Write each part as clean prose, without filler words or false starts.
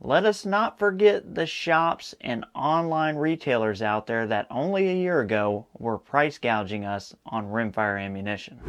let us not forget the shops and online retailers out there that only a year ago were price gouging us on rimfire ammunition.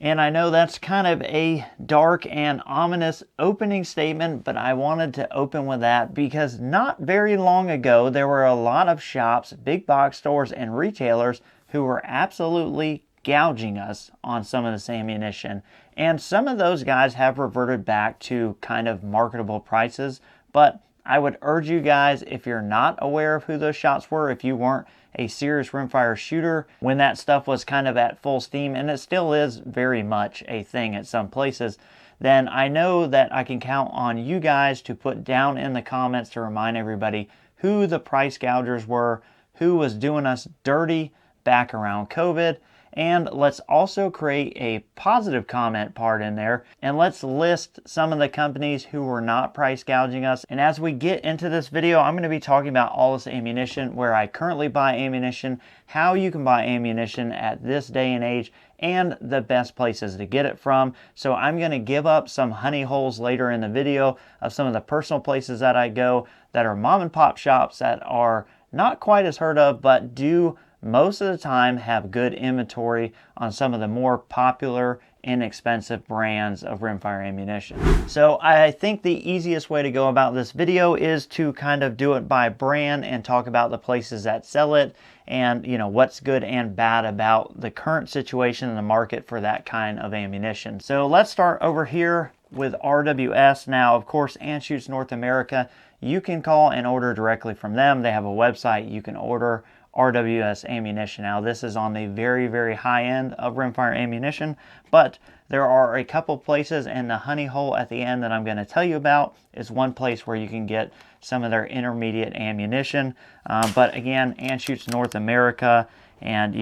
And I know that's kind of a dark and ominous opening statement, but I wanted to open with that because not very long ago, there were a lot of shops, big box stores, and retailers who were absolutely gouging us on some of this ammunition. And some of those guys have reverted back to kind of marketable prices, but I would urge you guys, if you're not aware of who those shops were, if you weren't a serious rimfire shooter when that stuff was kind of at full steam, and it still is very much a thing at some places, then I know that I can count on you guys to put down in the comments to remind everybody who the price gougers were, who was doing us dirty back around COVID. And let's also create a positive comment part in there, and let's list some of the companies who were not price gouging us. And as we get into this video, I'm going to be talking about all this ammunition, where I currently buy ammunition, how you can buy ammunition at this day and age, and the best places to get it from. So I'm going to give up some honey holes later in the video of some of the personal places that I go that are mom and pop shops that are not quite as heard of, but do most of the time have good inventory on some of the more popular, inexpensive brands of rimfire ammunition. So I think the easiest way to go about this video is to kind of do it by brand and talk about the places that sell it, and what's good and bad about the current situation in the market for that kind of ammunition. So let's start over here with RWS. Now, of course, Anschutz North America, you can call and order directly from them. They have a website you can order RWS ammunition. Now, this is on the very, very high end of rimfire ammunition, but there are a couple places, and the honey hole at the end that I'm going to tell you about is one place where you can get some of their intermediate ammunition. But again, Anschutz North America, and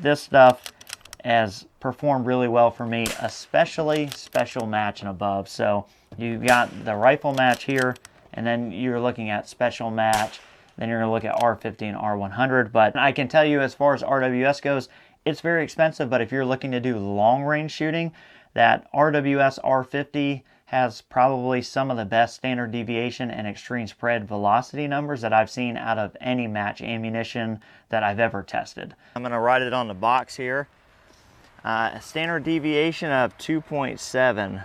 this stuff has performed really well for me, especially special match and above. So you've got the rifle match here, and then you're looking at special match. Then you're going to look at R50 and R100. But I can tell you, as far as RWS goes, it's very expensive. But if you're looking to do long range shooting, that RWS R50 has probably some of the best standard deviation and extreme spread velocity numbers that I've seen out of any match ammunition that I've ever tested. I'm going to write it on the box here. Standard deviation of 2.7.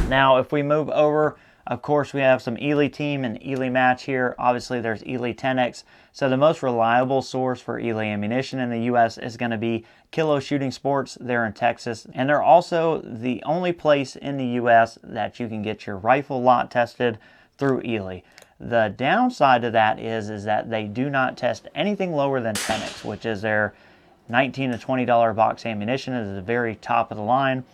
Now, if we move over, of course, we have some Eley Team and Eley Match here. Obviously, there's Eley 10X. So the most reliable source for Eley ammunition in the U.S. is going to be Kilo Shooting Sports. They're in Texas. And they're also the only place in the U.S. that you can get your rifle lot tested through Eley. The downside to that is that they do not test anything lower than 10X, which is their $19 to $20 box ammunition. It is the very top of the line.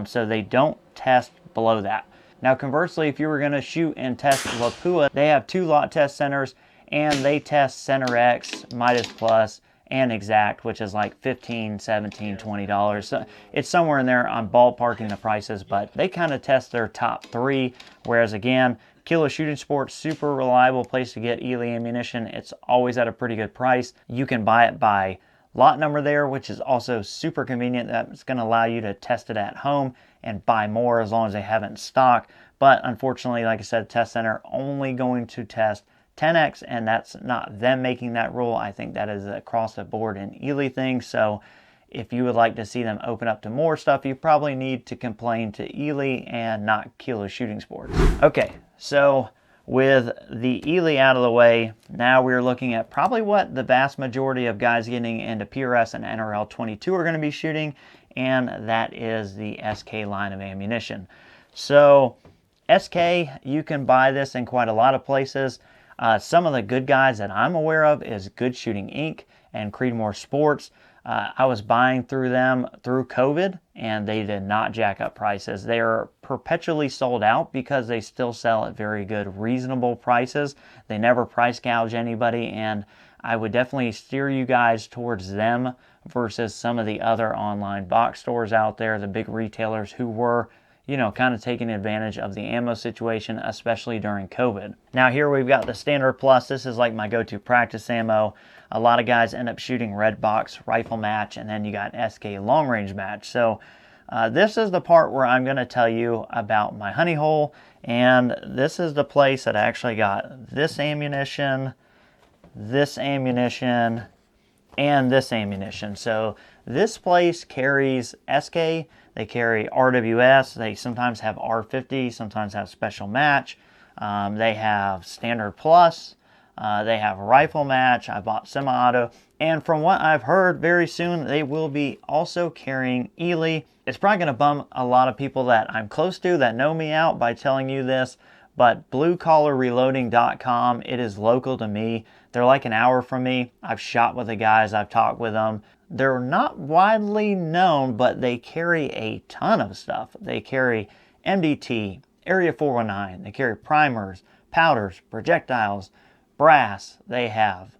So they don't test below that. Now, conversely, if you were going to shoot and test Lapua, they have two lot test centers, and they test Center X, Midas Plus, and Exact, which is like $15, $17, $20. So it's somewhere in there. I'm ballparking the prices, but they kind of test their top three. Whereas again, Kilo Shooting Sports, super reliable place to get Eley ammunition. It's always at a pretty good price. You can buy it by lot number there, which is also super convenient. That's going to allow you to test it at home and buy more as long as they have it in stock. But unfortunately, like I said, Test Center only going to test 10X, and that's not them making that rule. I think that is across the board an Eley thing. So if you would like to see them open up to more stuff, you probably need to complain to Eley and not Kilo Shooting Sports. Okay, so with the Eley out of the way, now we're looking at probably what the vast majority of guys getting into PRS and NRL 22 are going to be shooting, and that is the SK line of ammunition. So SK, you can buy this in quite a lot of places. Some of the good guys that I'm aware of is Good Shooting Inc. and Creedmoor Sports. I was buying through them through COVID, and they did not jack up prices. They are perpetually sold out because they still sell at very good, reasonable prices. They never price gouge anybody, and I would definitely steer you guys towards them versus some of the other online box stores out there, the big retailers who were, kind of taking advantage of the ammo situation, especially during COVID. Now here we've got the Standard Plus. This is like my go-to practice ammo. A lot of guys end up shooting Red Box, Rifle Match, and then you got SK Long Range Match. So This is the part where I'm going to tell you about my honey hole, and this is the place that I actually got this ammunition, and this ammunition. So this place carries SK, they carry RWS, they sometimes have R50, sometimes have special match, they have standard plus, they have rifle match. I bought semi-auto, and from what I've heard, very soon they will be also carrying Eley. It's probably going to bum a lot of people that I'm close to that know me out by telling you this, but bluecollarreloading.com, it is local to me. They're like an hour from me. I've shot with the guys, I've talked with them. They're not widely known, but they carry a ton of stuff. They carry MDT, Area 419, they carry primers, powders, projectiles, brass. They have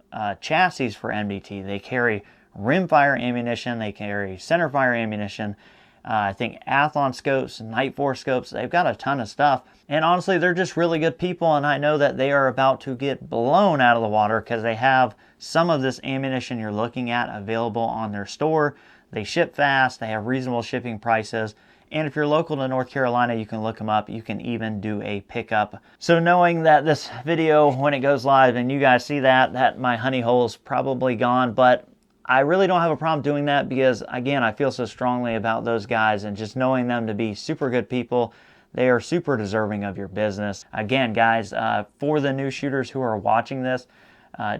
chassis for MDT. They carry rimfire ammunition. They carry centerfire ammunition. I think Athlon scopes, Nightforce scopes. They've got a ton of stuff. And honestly, they're just really good people, and I know that they are about to get blown out of the water because they have some of this ammunition you're looking at available on their store. They ship fast. They have reasonable shipping prices. And if you're local to North Carolina, you can look them up. You can even do a pickup. So knowing that this video, when it goes live and you guys see that my honey hole is probably gone, but I really don't have a problem doing that because, again, I feel so strongly about those guys, and just knowing them to be super good people. They are super deserving of your business. Again, guys, for the new shooters who are watching this,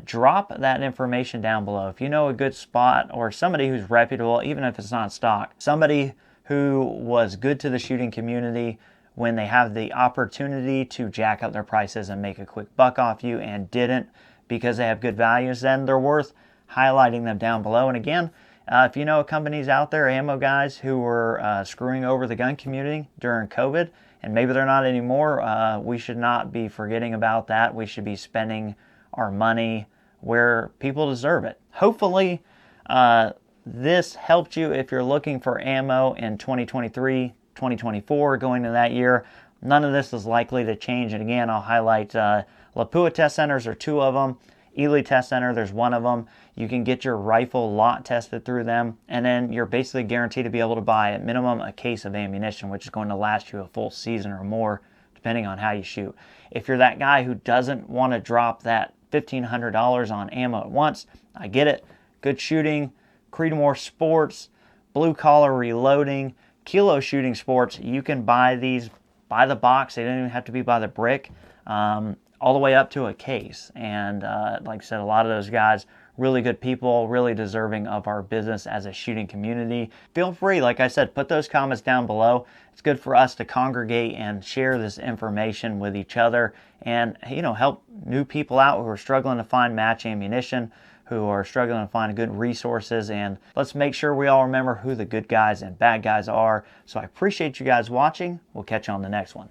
drop that information down below. If you know a good spot or somebody who's reputable, even if it's not stock, somebody who was good to the shooting community when they have the opportunity to jack up their prices and make a quick buck off you and didn't because they have good values, then they're worth highlighting them down below. And again, if you know companies out there, ammo guys, who were screwing over the gun community during COVID, and maybe they're not anymore, we should not be forgetting about that. We should be spending our money where people deserve it. Hopefully, this helped you if you're looking for ammo in 2023, 2024, going into that year. None of this is likely to change. And again, I'll highlight Lapua test centers are 2 of them. Eley Test Center, there's 1 of them. You can get your rifle lot tested through them, and then you're basically guaranteed to be able to buy at minimum a case of ammunition, which is going to last you a full season or more, depending on how you shoot. If you're that guy who doesn't want to drop that $1,500 on ammo at once, I get it. Good Shooting, Creedmoor Sports, Blue Collar Reloading, Kilo Shooting Sports, you can buy these by the box. They don't even have to be by the brick. All the way up to a case. And like I said, a lot of those guys, really good people, really deserving of our business as a shooting community. Feel free, like I said, put those comments down below. It's good for us to congregate and share this information with each other and, you know, help new people out who are struggling to find match ammunition, who are struggling to find good resources. And let's make sure we all remember who the good guys and bad guys are. So I appreciate you guys watching. We'll catch you on the next one.